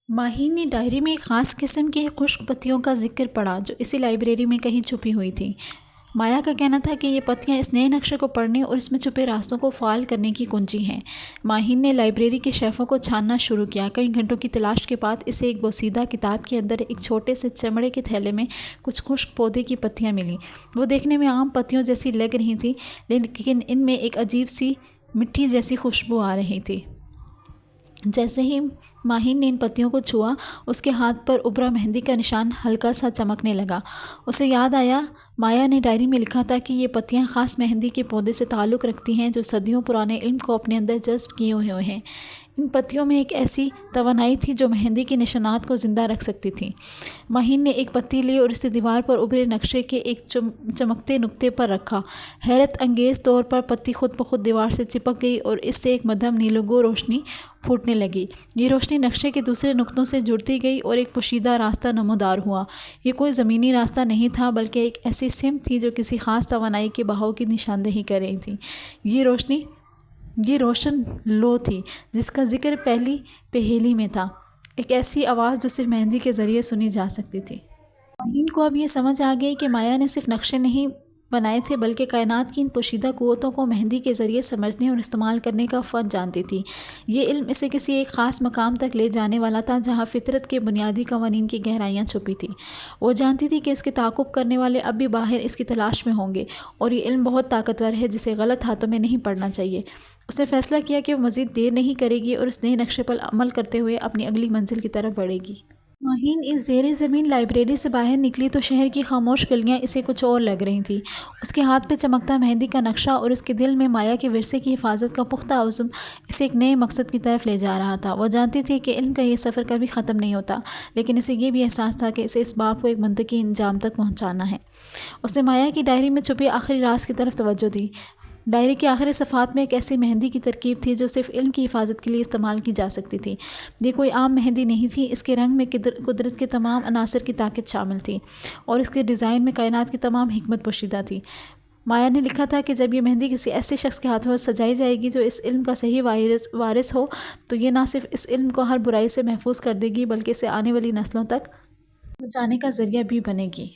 ماہین نے ڈائری میں ایک خاص قسم کی خشک پتیوں کا ذکر پڑھا جو اسی لائبریری میں کہیں چھپی ہوئی تھی۔ مایا کا کہنا تھا کہ یہ پتیاں اس نئے نقشے کو پڑھنے اور اس میں چھپے راستوں کو فعال کرنے کی کنجی ہیں۔ ماہین نے لائبریری کے شیلفوں کو چھاننا شروع کیا۔ کئی گھنٹوں کی تلاش کے بعد اسے ایک بوسیدہ کتاب کے اندر ایک چھوٹے سے چمڑے کے تھیلے میں کچھ خشک پودے کی پتیاں ملیں۔ وہ دیکھنے میں عام پتیوں جیسی لگ رہی تھیں، لیکن ان میں ایک عجیب سی مٹی جیسی خوشبو آ رہی تھی۔ جیسے ہی ماہین نے ان پتیوں کو چھوا، اس کے ہاتھ پر ابھرا مہندی کا نشان ہلکا سا چمکنے لگا۔ اسے یاد آیا مایا نے ڈائری میں لکھا تھا کہ یہ پتیاں خاص مہندی کے پودے سے تعلق رکھتی ہیں جو صدیوں پرانے علم کو اپنے اندر جذب کیے ہوئے ہیں۔ ان پتیوں میں ایک ایسی توانائی تھی جو مہندی کے نشانات کو زندہ رکھ سکتی تھی۔ ماہین نے ایک پتی لی اور اسے دیوار پر ابھرے نقشے کے ایک چمکتے نقطے پر رکھا۔ حیرت انگیز طور پر پتی خود بخود دیوار سے چپک گئی اور اس سے ایک مدھم نیلوگو روشنی پھوٹنے لگی۔ یہ روشنی نقشے کے دوسرے نقطوں سے جڑتی گئی اور ایک پوشیدہ راستہ نمودار ہوا۔ یہ کوئی زمینی راستہ نہیں تھا بلکہ ایک ایسی سمت تھی جو کسی خاص توانائی کے بہاؤ کی نشاندہی کر رہی تھی۔ یہ روشن لو تھی جس کا ذکر پہلی پہیلی میں تھا، ایک ایسی آواز جو صرف مہندی کے ذریعے سنی جا سکتی تھی۔ ماہین کو اب یہ سمجھ آ گئی کہ مایا نے صرف نقشے نہیں بنائے تھے بلکہ کائنات کی ان پوشیدہ قوتوں کو مہندی کے ذریعے سمجھنے اور استعمال کرنے کا فن جانتی تھی۔ یہ علم اسے کسی ایک خاص مقام تک لے جانے والا تھا جہاں فطرت کے بنیادی قوانین کی گہرائیاں چھپی تھیں۔ وہ جانتی تھی کہ اس کے تعاقب کرنے والے اب بھی باہر اس کی تلاش میں ہوں گے، اور یہ علم بہت طاقتور ہے جسے غلط ہاتھوں میں نہیں پڑنا چاہیے۔ اس نے فیصلہ کیا کہ وہ مزید دیر نہیں کرے گی اور اس نئے نقشے پر عمل کرتے ہوئے اپنی اگلی منزل کی طرف بڑھے گی۔ ماہین اس زیر زمین لائبریری سے باہر نکلی تو شہر کی خاموش گلیاں اسے کچھ اور لگ رہی تھیں۔ اس کے ہاتھ پہ چمکتا مہندی کا نقشہ اور اس کے دل میں مایا کے ورثے کی حفاظت کا پختہ عزم اسے ایک نئے مقصد کی طرف لے جا رہا تھا۔ وہ جانتی تھی کہ علم کا یہ سفر کبھی ختم نہیں ہوتا، لیکن اسے یہ بھی احساس تھا کہ اسے اس باب کو ایک منطقی انجام تک پہنچانا ہے۔ اس نے مایا کی ڈائری میں چھپے آخری راز کی طرف توجہ دی۔ ڈائری کے آخری صفحات میں ایک ایسی مہندی کی ترکیب تھی جو صرف علم کی حفاظت کے لیے استعمال کی جا سکتی تھی۔ یہ کوئی عام مہندی نہیں تھی، اس کے رنگ میں قدرت کے تمام عناصر کی طاقت شامل تھی اور اس کے ڈیزائن میں کائنات کی تمام حکمت پوشیدہ تھی۔ مایا نے لکھا تھا کہ جب یہ مہندی کسی ایسے شخص کے ہاتھوں سجائی جائے گی جو اس علم کا صحیح وارث ہو تو یہ نہ صرف اس علم کو ہر برائی سے محفوظ کر دے گی بلکہ اسے آنے والی نسلوں تک پہنچانے کا ذریعہ بھی بنے گی۔